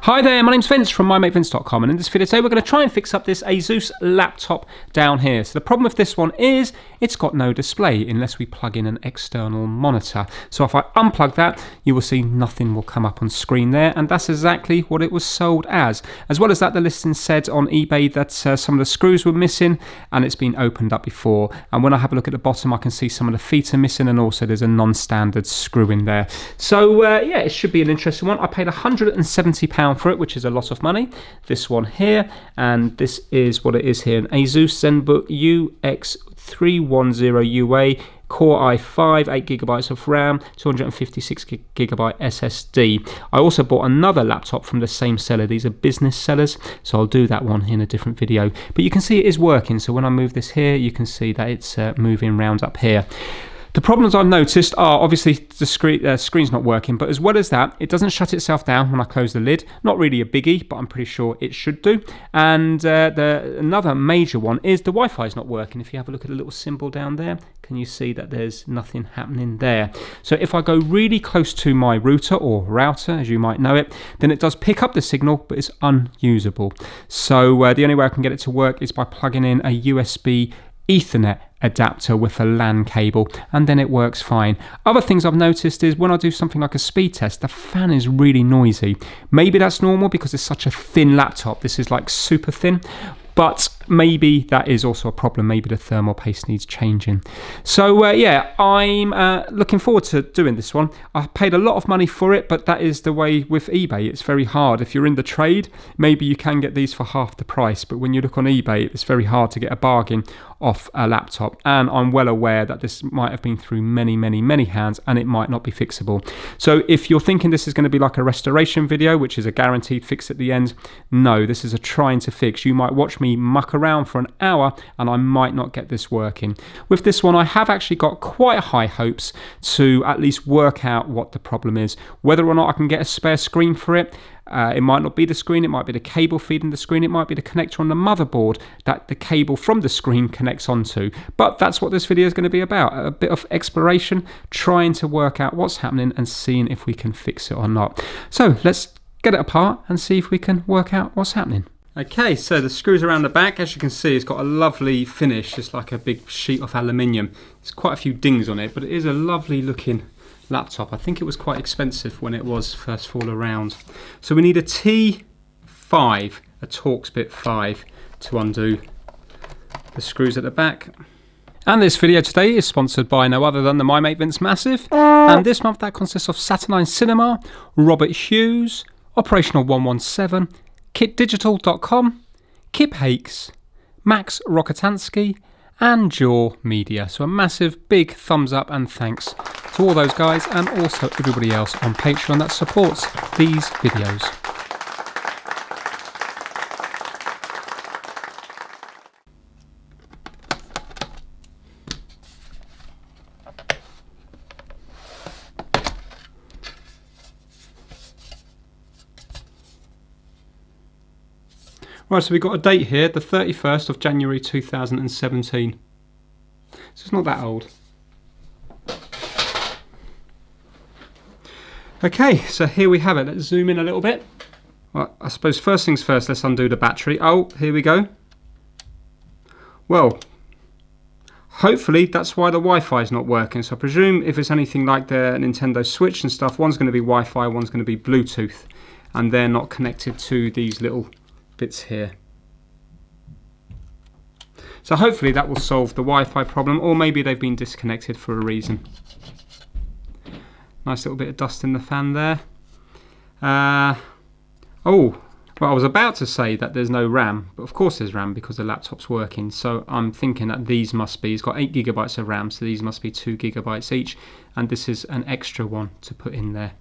Hi there, my name's Vince from mymatevince.com, and in this video today we're going to try and fix up this Asus laptop down here. So the problem with this one is it's got no display unless we plug in an external monitor. So if I unplug that, you will see nothing will come up on screen there, and that's exactly what it was sold as. As well as that, the listing said on eBay that some of the screws were missing and it's been opened up before. And when I have a look at the bottom, I can see some of the feet are missing, and also there's a non-standard screw in there. So yeah, it should be an interesting one. I paid £170 for it, which is a lot of money. This one here, and this is what it is here, an Asus ZenBook UX310U, Core i5, 8GB of RAM, 256GB SSD. I also bought another laptop from the same seller. These are business sellers, so I'll do that one in a different video. But you can see it is working, so when I move this here, you can see that it's moving round up here. The problems I've noticed are obviously the screen's not working, but as well as that, it doesn't shut itself down when I close the lid. Not really a biggie, but I'm pretty sure it should do. And another major one is the Wi-Fi is not working. If you have a look at the little symbol down there, can you see that there's nothing happening there? So if I go really close to my router or router, as you might know it, then it does pick up the signal, but it's unusable. So the only way I can get it to work is by plugging in a USB Ethernet adapter with a LAN cable, and then it works fine. Other things I've noticed is when I do something like a speed test, the fan is really noisy. Maybe that's normal because it's such a thin laptop. This is like super thin, but maybe that is also a problem. Maybe the thermal paste needs changing. So yeah, I'm looking forward to doing this one. I paid a lot of money for it, but that is the way with eBay. It's very hard. If you're in the trade, maybe you can get these for half the price, but when you look on eBay, it's very hard to get a bargain off a laptop. And I'm well aware that this might have been through many hands, and it might not be fixable. So if you're thinking this is going to be like a restoration video, which is a guaranteed fix at the end, no, this is a trying to fix. You might watch me muck around for an hour and I might not get this working. With this one, I have actually got quite high hopes to at least work out what the problem is. Whether or not I can get a spare screen for it, it might not be the screen, it might be the cable feeding the screen, it might be the connector on the motherboard that the cable from the screen connects onto. But that's what this video is going to be about, a bit of exploration, trying to work out what's happening and seeing if we can fix it or not. So let's get it apart and see if we can work out what's happening. Okay, so the screws around the back, as you can see, it's got a lovely finish. It's like a big sheet of aluminium. There's quite a few dings on it, but it is a lovely looking laptop. I think it was quite expensive when it was first fall around. So we need a T5, a Torx bit 5, to undo the screws at the back. And this video today is sponsored by no other than the My Mate Vince Massive. And this month that consists of Saturnine Cinema, Robert Hughes, Operational 117, KitDigital.com, Kip Hakes, Max Rokotansky, and Jaw Media. So a massive big thumbs up and thanks to all those guys, and also everybody else on Patreon that supports these videos. Right, so we've got a date here, the 31st of January 2017. So it's not that old. Okay, so here we have it. Let's zoom in a little bit. Well, I suppose first things first, let's undo the battery. Oh, here we go. Well, hopefully that's why the Wi-Fi is not working. So I presume if it's anything like the Nintendo Switch and stuff, one's going to be Wi-Fi, one's going to be Bluetooth, and they're not connected to these little bits here. So hopefully that will solve the Wi-Fi problem, or maybe they've been disconnected for a reason. Nice little bit of dust in the fan there. Oh, well, I was about to say that there's no RAM, but of course there's RAM because the laptop's working. So I'm thinking that these must be, it's got 8GB of RAM, so these must be 2GB each, and this is an extra one to put in there.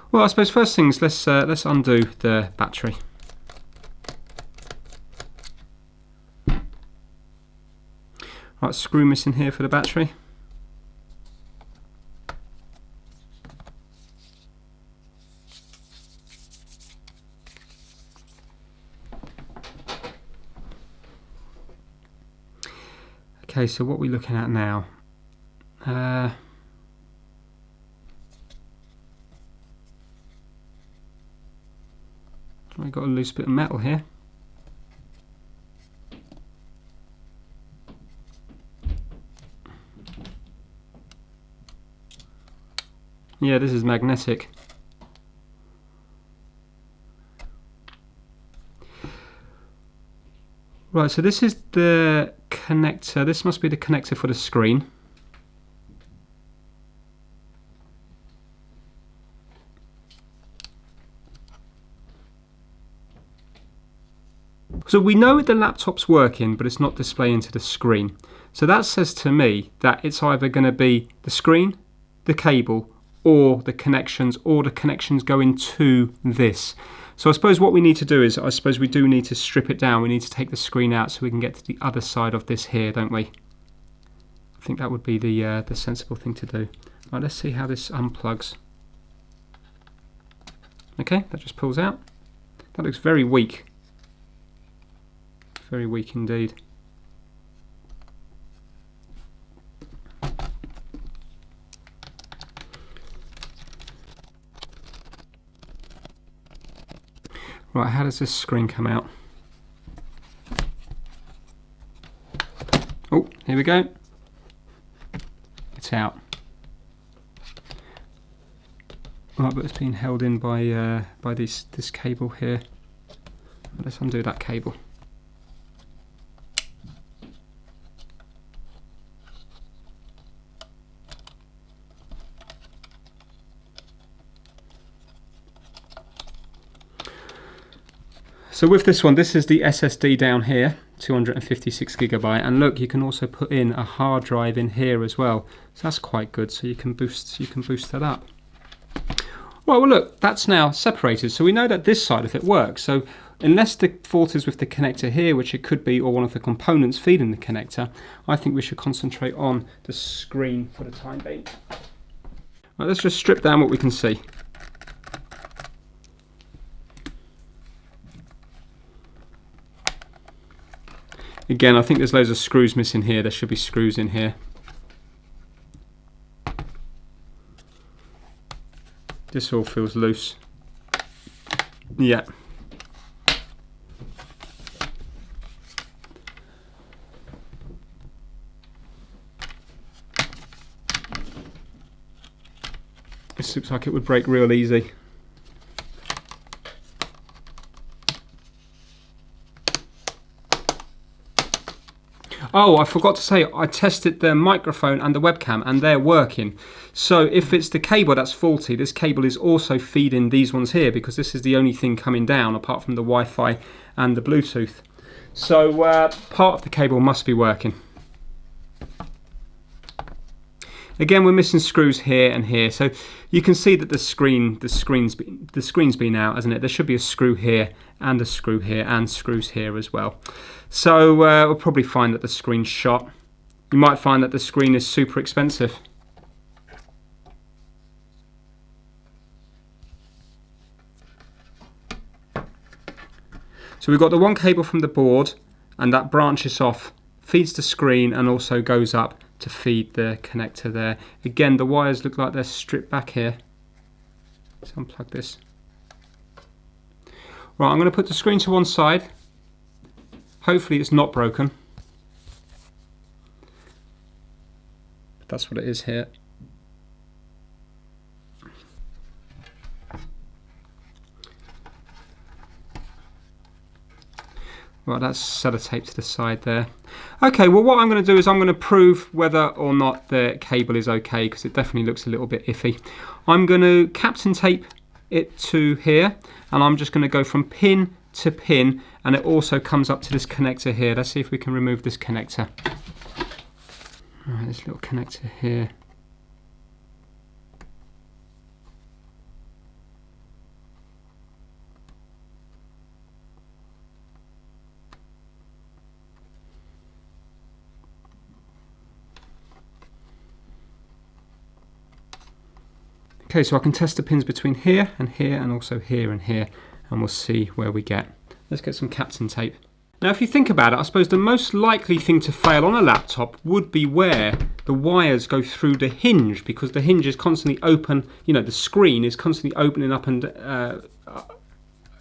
Well, I suppose first things, let's undo the battery. Right, screw missing here for the battery. Okay, so what are we looking at now? We've got a loose bit of metal here. Yeah, this is magnetic. Right, so this is the connector. This must be the connector for the screen. So we know the laptop's working, but it's not displaying to the screen. So that says to me that it's either going to be the screen, the cable, or the connections going to this. So I suppose what we need to do is, I suppose we do need to strip it down. We need to take the screen out so we can get to the other side of this here, don't we? I think that would be the sensible thing to do. Right, let's see how this unplugs. Okay, that just pulls out. That looks very weak. Very weak indeed. Right, how does this screen come out? Oh, here we go. It's out. Right, but it's being held in by this cable here. Let's undo that cable. So with this one, this is the SSD down here, 256GB, and look, you can also put in a hard drive in here as well. So that's quite good. So you can boost that up. Well, look, that's now separated. So we know that this side of it works. So unless the fault is with the connector here, which it could be, or one of the components feeding the connector, I think we should concentrate on the screen for the time being. Right, let's just strip down what we can see. Again, I think there's loads of screws missing here. There should be screws in here. This all feels loose. Yeah. This looks like it would break real easy. Oh, I forgot to say, I tested the microphone and the webcam and they're working. So if it's the cable that's faulty, this cable is also feeding these ones here because this is the only thing coming down apart from the Wi-Fi and the Bluetooth. So part of the cable must be working. Again, we're missing screws here and here. So you can see that the screen's been out, hasn't it? There should be a screw here and a screw here and screws here as well. So we'll probably find that the screen's shot. You might find that the screen is super expensive. So we've got the one cable from the board and that branches off, feeds the screen and also goes up to feed the connector there. Again, the wires look like they're stripped back here. Let's unplug this. Right, I'm going to put the screen to one side. Hopefully it's not broken. But that's what it is here. Right, that's sellotaped to the side there. Okay, well what I'm going to do is I'm going to prove whether or not the cable is okay, because it definitely looks a little bit iffy. I'm going to captain tape it to here, and I'm just going to go from pin to pin, and it also comes up to this connector here. Let's see if we can remove this connector. Right, this little connector here. Okay, so I can test the pins between here and also here and here, and we'll see where we get. Let's get some captain tape. Now if you think about it, I suppose the most likely thing to fail on a laptop would be where the wires go through the hinge, because the hinge is constantly open, you know, the screen is constantly opening up and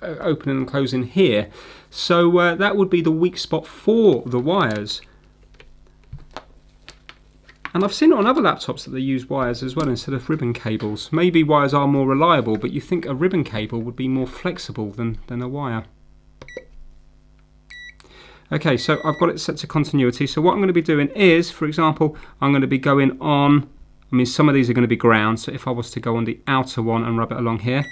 opening and closing here. So that would be the weak spot for the wires. And I've seen it on other laptops that they use wires as well instead of ribbon cables. Maybe wires are more reliable, but you think a ribbon cable would be more flexible than a wire. Okay, so I've got it set to continuity. So what I'm going to be doing is, for example, I'm going to be going on, I mean, some of these are going to be ground. So if I was to go on the outer one and rub it along here,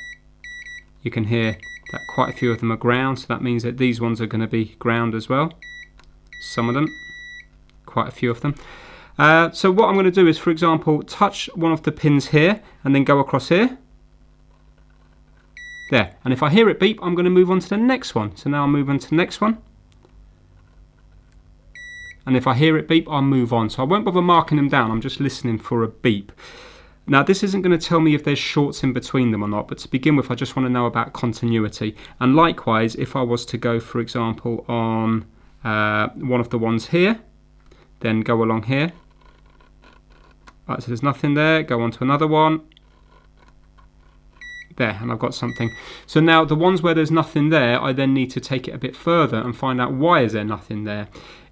you can hear that quite a few of them are ground. So that means that these ones are going to be ground as well. Some of them, quite a few of them. So what I'm going to do is, for example, touch one of the pins here and then go across here. There. And if I hear it beep, I'm going to move on to the next one. So now I'll move on to the next one. And if I hear it beep, I'll move on. So I won't bother marking them down. I'm just listening for a beep. Now, this isn't going to tell me if there's shorts in between them or not. But to begin with, I just want to know about continuity. And likewise, if I was to go, for example, on one of the ones here, then go along here. Right, so there's nothing there, go on to another one. There, and I've got something. So now the ones where there's nothing there, I then need to take it a bit further and find out why is there nothing there.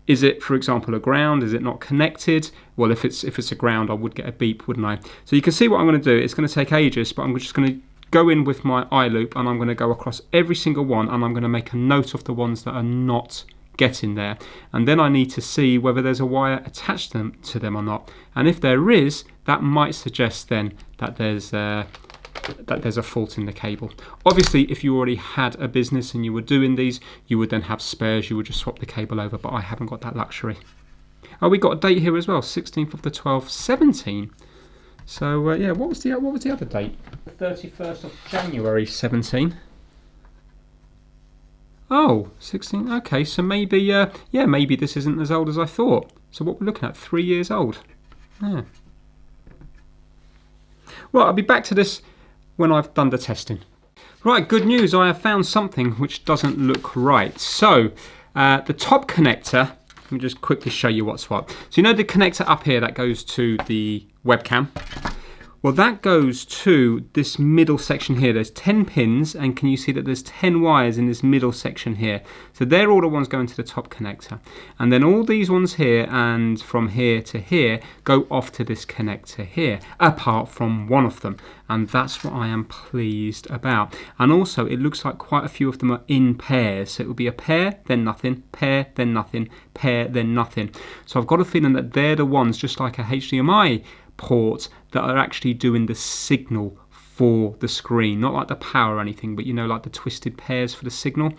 Is it, for example, a ground? Is it not connected? Well, if it's a ground, I would get a beep, wouldn't I? So you can see what I'm going to do. It's going to take ages, but I'm just going to go in with my eye loop and I'm going to go across every single one and I'm going to make a note of the ones that are not getting there, and then I need to see whether there's a wire attached to them or not, and if there is, that might suggest then that there's a fault in the cable. Obviously, if you already had a business and you were doing these, you would then have spares, you would just swap the cable over, but I haven't got that luxury. Oh, we got a date here as well, 16th of the 12th, 17. So yeah, what was the other date? 31st of January 17. Oh, 16, okay, so maybe, yeah, maybe this isn't as old as I thought. So what we're looking at, 3 years old. Yeah. Well, I'll be back to this when I've done the testing. Right, good news, I have found something which doesn't look right. So, the top connector, let me just quickly show you what's what. So you know the connector up here that goes to the webcam? Well, that goes to this middle section here. There's 10 pins, and can you see that there's 10 wires in this middle section here? So they're all the ones going to the top connector. And then all these ones here, and from here to here, go off to this connector here, apart from one of them. And that's what I am pleased about. And also, it looks like quite a few of them are in pairs. So it will be a pair, then nothing, pair, then nothing, pair, then nothing. So I've got a feeling that they're the ones, just like a HDMI port, that are actually doing the signal for the screen, not like the power or anything, but you know, like the twisted pairs for the signal.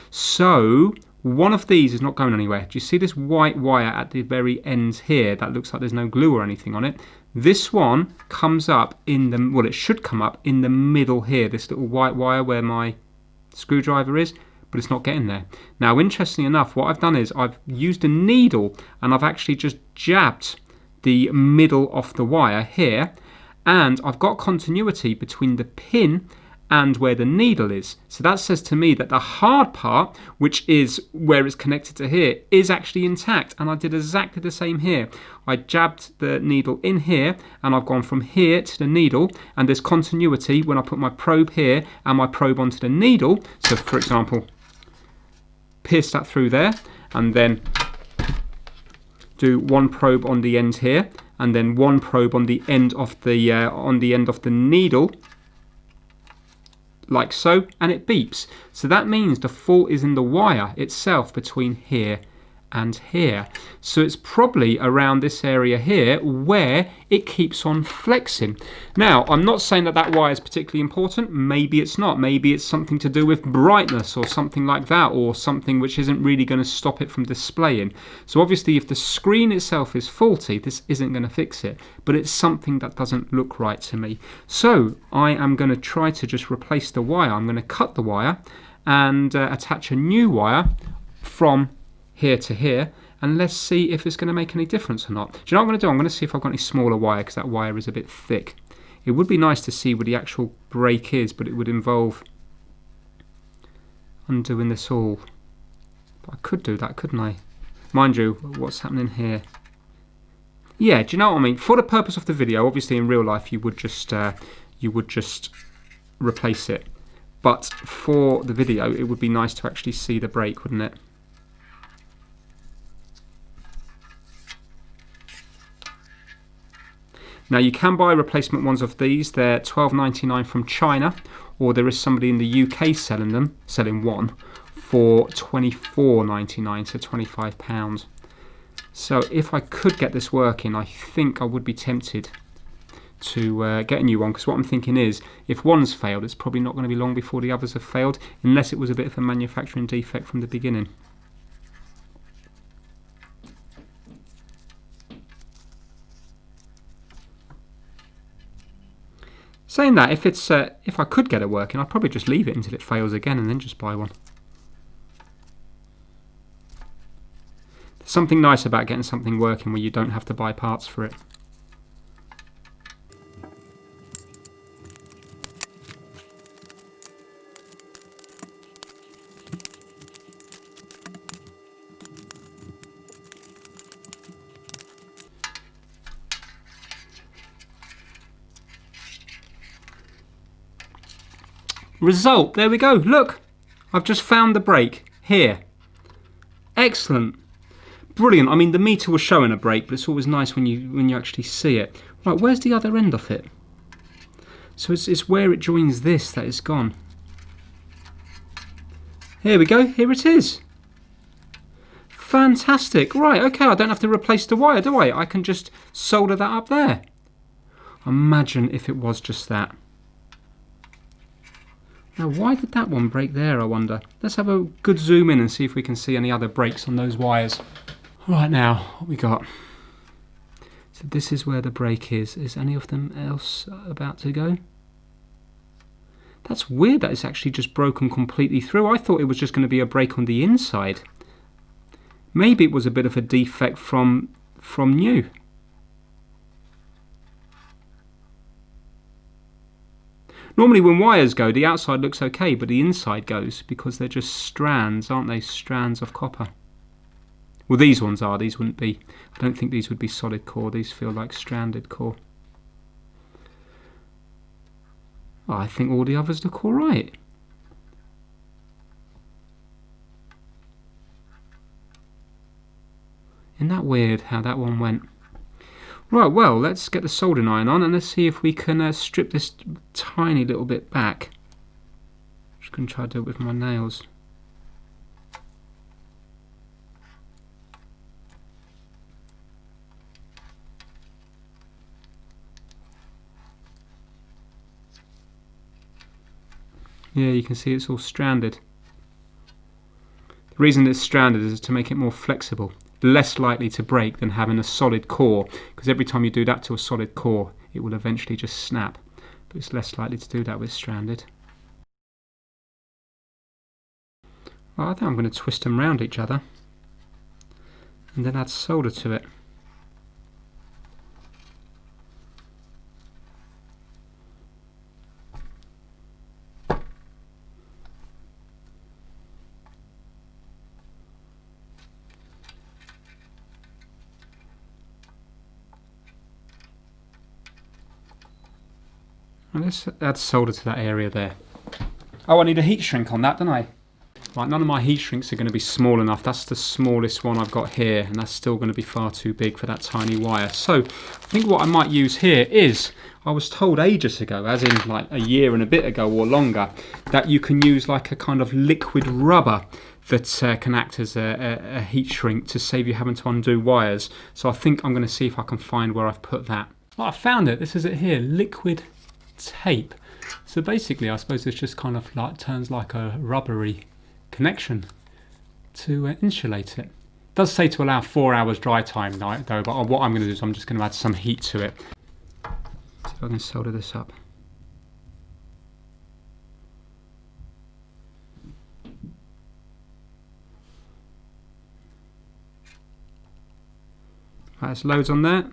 So one of these is not going anywhere. Do you see this white wire at the very end here that looks like there's no glue or anything on it? This one comes up in the, well, it should come up in the middle here, this little white wire where my screwdriver is, but it's not getting there. Now, interestingly enough, what I've done is I've used a needle and I've actually just jabbed the middle of the wire here, and I've got continuity between the pin and where the needle is. So that says to me that the hard part, which is where it's connected to here, is actually intact, and I did exactly the same here. I jabbed the needle in here and I've gone from here to the needle, and there's continuity when I put my probe here and my probe onto the needle. So for example, pierce that through there and then do one probe on the end here, and then one probe on the end of the needle, like so, and it beeps. So that means the fault is in the wire itself between here and here. So it's probably around this area here where it keeps on flexing. Now, I'm not saying that that wire is particularly important. Maybe it's not. Maybe it's something to do with brightness or something like that, or something which isn't really going to stop it from displaying. So obviously, if the screen itself is faulty, this isn't going to fix it, but it's something that doesn't look right to me. So I am going to try to just replace the wire. I'm going to cut the wire and attach a new wire from here to here, and let's see if it's going to make any difference or not. Do you know what I'm going to do? I'm going to see if I've got any smaller wire, because that wire is a bit thick. It would be nice to see where the actual break is, but it would involve undoing this all. But I could do that, couldn't I? Mind you, what's happening here? Yeah, do you know what I mean? For the purpose of the video, obviously in real life you would just replace it. but for the video it would be nice to actually see the break, wouldn't it? Now you can buy replacement ones of these. They're $12.99 from China, or there is somebody in the UK selling one for $24.99, so £25. So if I could get this working, I think I would be tempted to get a new one, because what I'm thinking is, if one's failed, it's probably not going to be long before the others have failed, unless it was a bit of a manufacturing defect from the beginning. Saying that, if I could get it working, I'd probably just leave it until it fails again and then just buy one. There's something nice about getting something working where you don't have to buy parts for it. Result, there we go, look, I've just found the break here. Excellent, brilliant. I mean, the meter was showing a break, but it's always nice when you actually see it. Right, where's the other end of it? So it's where it joins this that is gone. Here we go, here it is. Fantastic, right, okay, I don't have to replace the wire, do I? I can just solder that up there. Imagine if it was just that. Now, why did that one break there, I wonder? Let's have a good zoom in and see if we can see any other breaks on those wires. Right, now, what we got? So this is where the break is. Is any of them else about to go? That's weird that it's actually just broken completely through. I thought it was just going to be a break on the inside. Maybe it was a bit of a defect from new. Normally when wires go, the outside looks okay, but the inside goes because they're just strands, aren't they? Strands of copper. Well, these ones are. These wouldn't be. I don't think these would be solid core. These feel like stranded core. Oh, I think all the others look all right. Isn't that weird how that one went? Right, well, let's get the soldering iron on and let's see if we can strip this tiny little bit back. Just going to try to do it with my nails. Yeah, you can see it's all stranded. The reason it's stranded is to make it more flexible. Less likely to break than having a solid core, because every time you do that to a solid core it will eventually just snap, but it's less likely to do that with stranded. Well, I think I'm going to twist them around each other and then add solder to it. And let's add solder to that area there. Oh, I need a heat shrink on that, don't I? Right, none of my heat shrinks are going to be small enough. That's the smallest one I've got here, and that's still going to be far too big for that tiny wire. So I think what I might use here is, I was told ages ago, as in like a year and a bit ago or longer, that you can use like a kind of liquid rubber that can act as a heat shrink to save you having to undo wires. So I think I'm going to see if I can find where I've put that. Well, I found it. This is it here, liquid tape. So basically I suppose this just kind of like turns like a rubbery connection to insulate it. It does say to allow 4 hours dry time though, but what I'm going to do is I'm just going to add some heat to it. See if I can solder this up. Right, there's loads on there.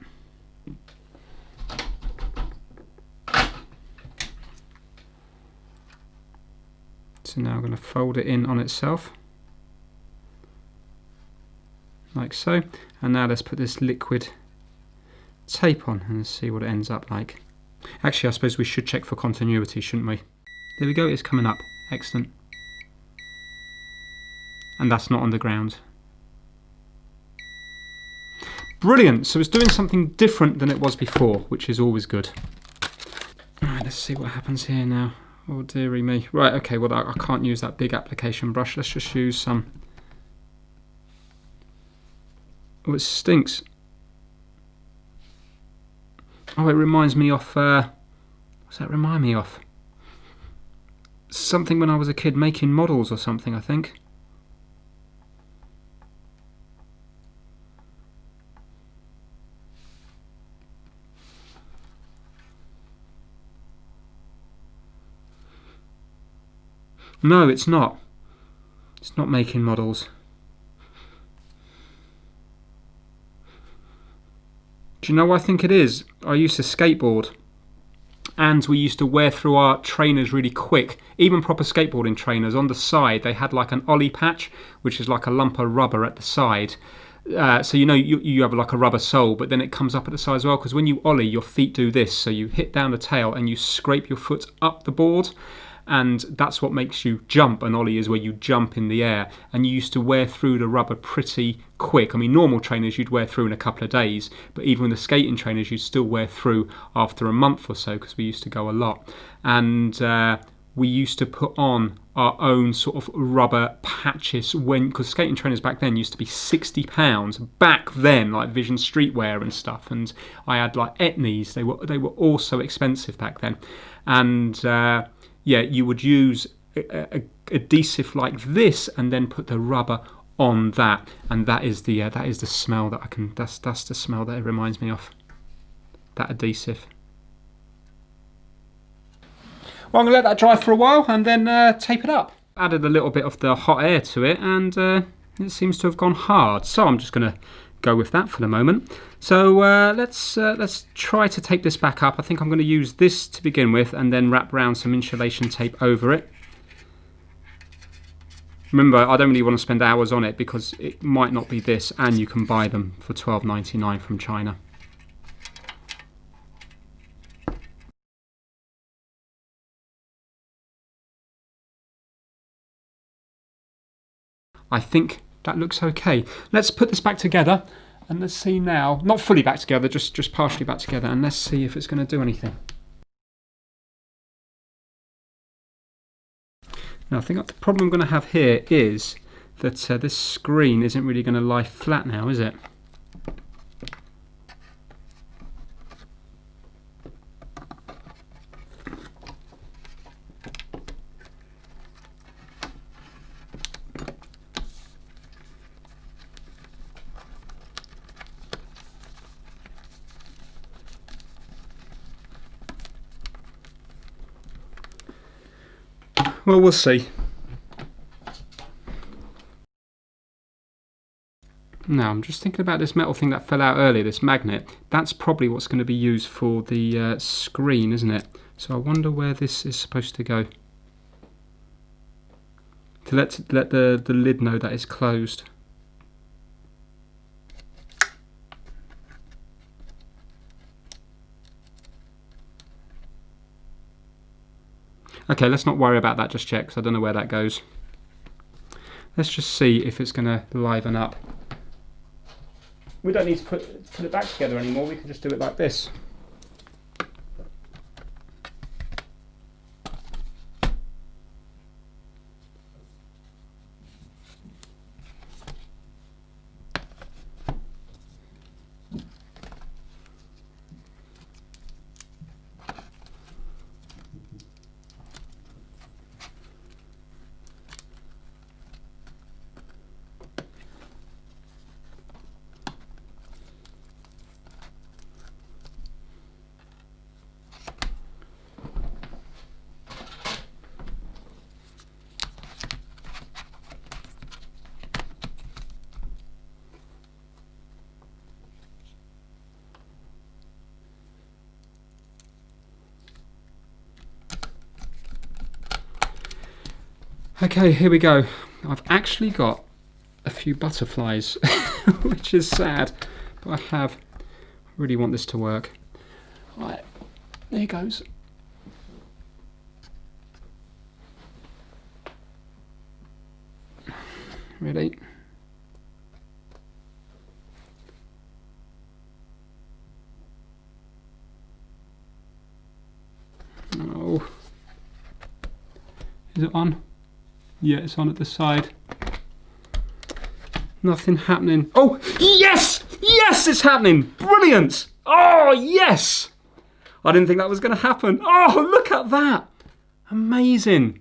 So now I'm going to fold it in on itself, like so. And now let's put this liquid tape on and see what it ends up like. Actually, I suppose we should check for continuity, shouldn't we? There we go, it's coming up. Excellent. And that's not on the ground. Brilliant. So it's doing something different than it was before, which is always good. Alright, let's see what happens here now. Oh dearie me. Right, okay, well I can't use that big application brush. Let's just use some. Oh, it stinks. Oh, it reminds me of, what's that remind me of? Something when I was a kid, making models or something, I think. No, it's not. It's not making models. Do you know what I think it is? I used to skateboard, and we used to wear through our trainers really quick. Even proper skateboarding trainers, on the side they had like an ollie patch, which is like a lump of rubber at the side. So you know you have like a rubber sole, but then it comes up at the side as well, because when you ollie, your feet do this. So you hit down the tail and you scrape your foot up the board, and that's what makes you jump. An ollie is where you jump in the air, and you used to wear through the rubber pretty quick. I mean, normal trainers you'd wear through in a couple of days, but even the skating trainers you'd still wear through after a month or so, because we used to go a lot. And we used to put on our own sort of rubber patches, because skating trainers back then used to be £60 back then, like Vision Streetwear and stuff. And I had like Etnies. They were all so expensive back then. And yeah, you would use adhesive like this and then put the rubber on that, and that is the smell that I can. That's the smell that it reminds me of. That adhesive. Well, I'm going to let that dry for a while and then tape it up. Added a little bit of the hot air to it, and it seems to have gone hard. So I'm just going to go with that for the moment. So let's try to tape this back up. I think I'm going to use this to begin with, and then wrap around some insulation tape over it. Remember, I don't really want to spend hours on it, because it might not be this, and you can buy them for $12.99 from China. I think that looks okay. Let's put this back together, and let's see now. Not fully back together, just partially back together, and let's see if it's going to do anything. Now, I think the problem I'm going to have here is that this screen isn't really going to lie flat now, is it? Well, we'll see. Now, I'm just thinking about this metal thing that fell out earlier, this magnet. That's probably what's going to be used for the screen, isn't it? So I wonder where this is supposed to go. To let the lid know that it's closed. Okay, let's not worry about that just yet, because I don't know where that goes. Let's just see if it's going to liven up. We don't need to put it back together anymore, we can just do it like this. Okay, here we go. I've actually got a few butterflies, which is sad, but I really want this to work. Right, there it goes. Ready? Oh. Is it on? Yeah, it's on at the side. Nothing happening. Oh, yes! Yes, it's happening! Brilliant! Oh, yes! I didn't think that was going to happen. Oh, look at that! Amazing.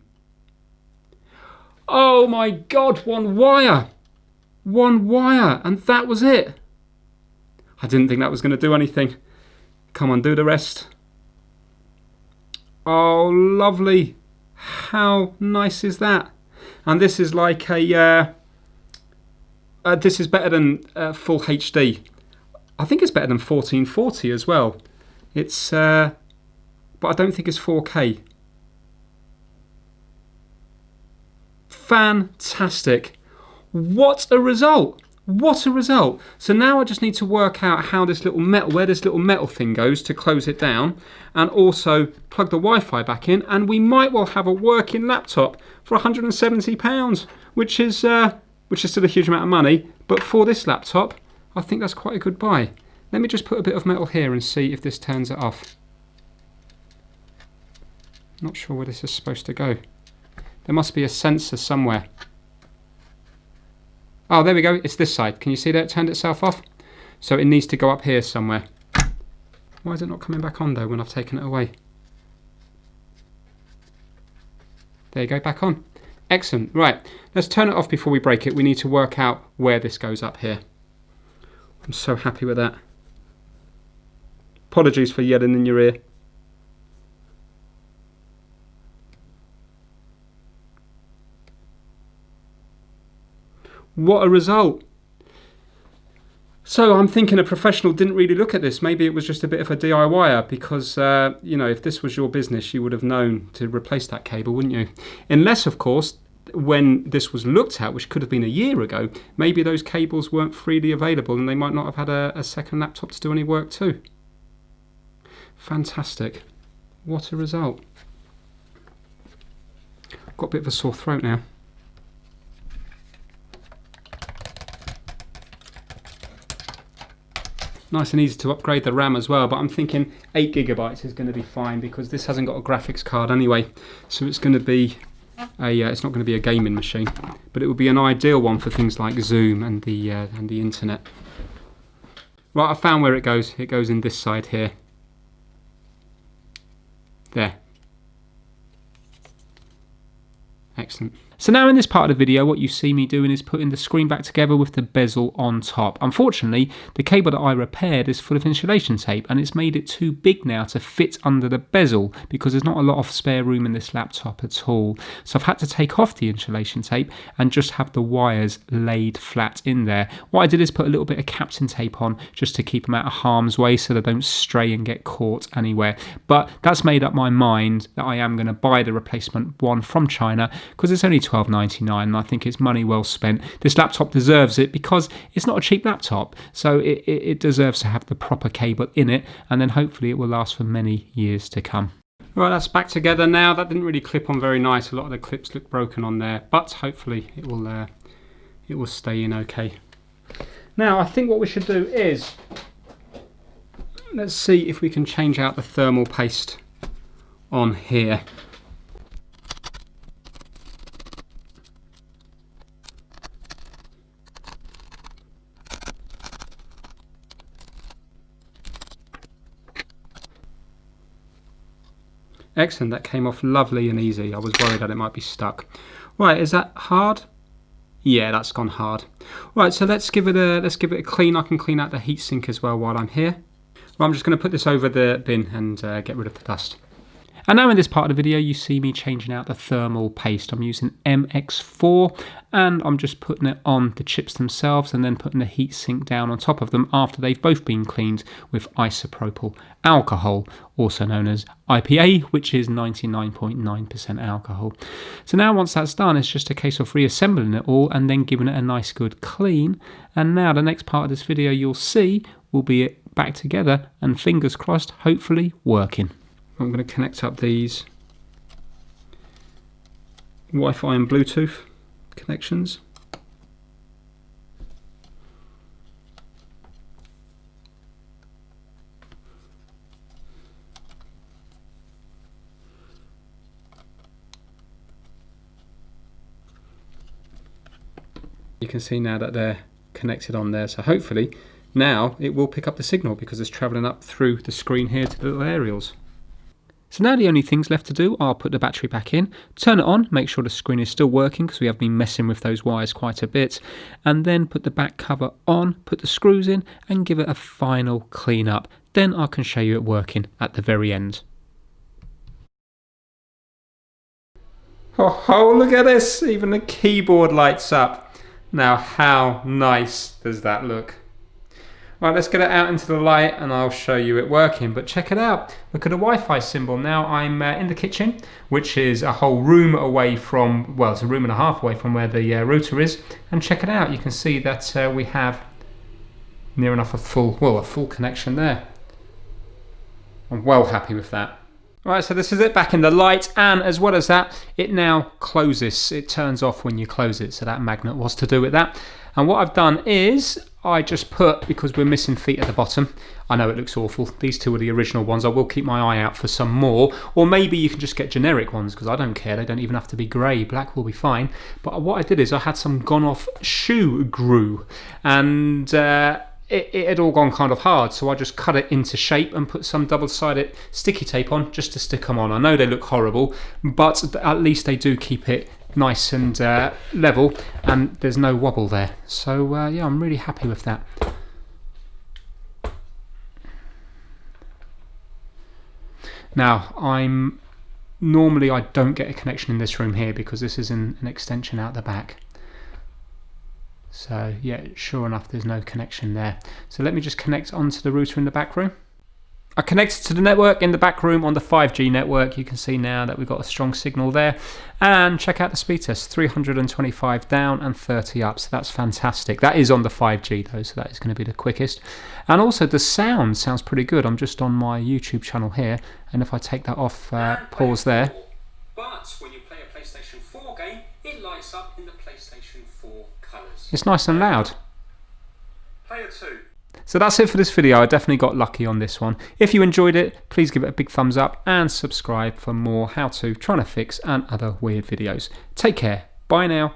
Oh my God, one wire. One wire, and that was it. I didn't think that was going to do anything. Come on, do the rest. Oh, lovely. How nice is that? And this is like a... this is better than full HD. I think it's better than 1440 as well. It's... but I don't think it's 4K. Fantastic. What a result. What a result. So now I just need to work out how this little metal, where this little metal thing goes to close it down, and also plug the Wi-Fi back in, and we might well have a working laptop for £170, which is still a huge amount of money, but for this laptop, I think that's quite a good buy. Let me just put a bit of metal here and see if this turns it off. Not sure where this is supposed to go. There must be a sensor somewhere. Oh, there we go. It's this side. Can you see that it turned itself off? So it needs to go up here somewhere. Why is it not coming back on though when I've taken it away? There you go, back on. Excellent. Right, let's turn it off before we break it. We need to work out where this goes up here. I'm so happy with that. Apologies for yelling in your ear. What a result. So I'm thinking a professional didn't really look at this. Maybe it was just a bit of a DIYer because, you know, if this was your business, you would have known to replace that cable, wouldn't you? Unless, of course, when this was looked at, which could have been a year ago, maybe those cables weren't freely available and they might not have had a second laptop to do any work too. Fantastic. What a result. I've got a bit of a sore throat now. Nice and easy to upgrade the RAM as well, but I'm thinking 8 GB is going to be fine because this hasn't got a graphics card anyway, so it's going to be it's not going to be a gaming machine, but it would be an ideal one for things like Zoom and the internet. Right, I found where it goes. It goes in this side here. There. Excellent. So now in this part of the video, what you see me doing is putting the screen back together with the bezel on top. Unfortunately, the cable that I repaired is full of insulation tape and it's made it too big now to fit under the bezel because there's not a lot of spare room in this laptop at all. So I've had to take off the insulation tape and just have the wires laid flat in there. What I did is put a little bit of captain tape on just to keep them out of harm's way so they don't stray and get caught anywhere. But that's made up my mind that I am going to buy the replacement one from China because it's only £12.99 and I think it's money well spent. This laptop deserves it because it's not a cheap laptop, so it deserves to have the proper cable in it, and then hopefully it will last for many years to come. Right, that's back together now. That didn't really clip on very nice. A lot of the clips look broken on there, but hopefully it will stay in okay. Now I think what we should do is let's see if we can change out the thermal paste on here. Excellent, that came off lovely and easy. I was worried that it might be stuck. Right, is that hard? Yeah, that's gone hard. Right, so let's give it a clean. I can clean out the heatsink as well while I'm here. Right, I'm just going to put this over the bin and get rid of the dust. And now in this part of the video, you see me changing out the thermal paste. I'm using MX4 and I'm just putting it on the chips themselves and then putting the heatsink down on top of them after they've both been cleaned with isopropyl alcohol, also known as IPA, which is 99.9% alcohol. So now once that's done, it's just a case of reassembling it all and then giving it a nice good clean. And now the next part of this video you'll see will be it back together and fingers crossed, hopefully working. I'm going to connect up these Wi-Fi and Bluetooth connections. You can see now that they're connected on there, so hopefully now it will pick up the signal because it's travelling up through the screen here to the little aerials. So now the only things left to do are put the battery back in, turn it on, make sure the screen is still working because we have been messing with those wires quite a bit, and then put the back cover on, put the screws in and give it a final clean up. Then I can show you it working at the very end. Oh, look at this, even the keyboard lights up. Now how nice does that look? Right, let's get it out into the light and I'll show you it working, but check it out. Look at the Wi-Fi symbol. Now I'm in the kitchen, which is a whole room away from, well, it's a room and a half away from where the router is, and check it out. You can see that we have near enough a full connection there. I'm well happy with that. Right, so this is it back in the light, and as well as that, it now closes. It turns off when you close it, so that magnet was to do with that. And what I've done is I just put, because we're missing feet at the bottom, I know it looks awful, these two are the original ones. I will keep my eye out for some more, or maybe you can just get generic ones because I don't care, they don't even have to be grey, black will be fine. But what I did is I had some gone off shoe glue, and it had all gone kind of hard, so I just cut it into shape and put some double-sided sticky tape on just to stick them on. I know they look horrible, but at least they do keep it nice and level, and there's no wobble there. So yeah, I'm really happy with that. Now normally I don't get a connection in this room here because this is an extension out the back. So yeah, sure enough, there's no connection there. So let me just connect onto the router in the back room. I connected to the network in the back room on the 5G network. You can see now that we've got a strong signal there. And check out the speed test, 325 down and 30 up. So that's fantastic. That is on the 5G though, so that is going to be the quickest. And also the sound sounds pretty good. I'm just on my YouTube channel here, and if I take that off, pause there. But when you play a PlayStation 4 game, it lights up in the PlayStation 4 colours. It's nice and loud. Player 2. So that's it for this video. I definitely got lucky on this one. If you enjoyed it, please give it a big thumbs up and subscribe for more how to, trying to fix and other weird videos. Take care. Bye now.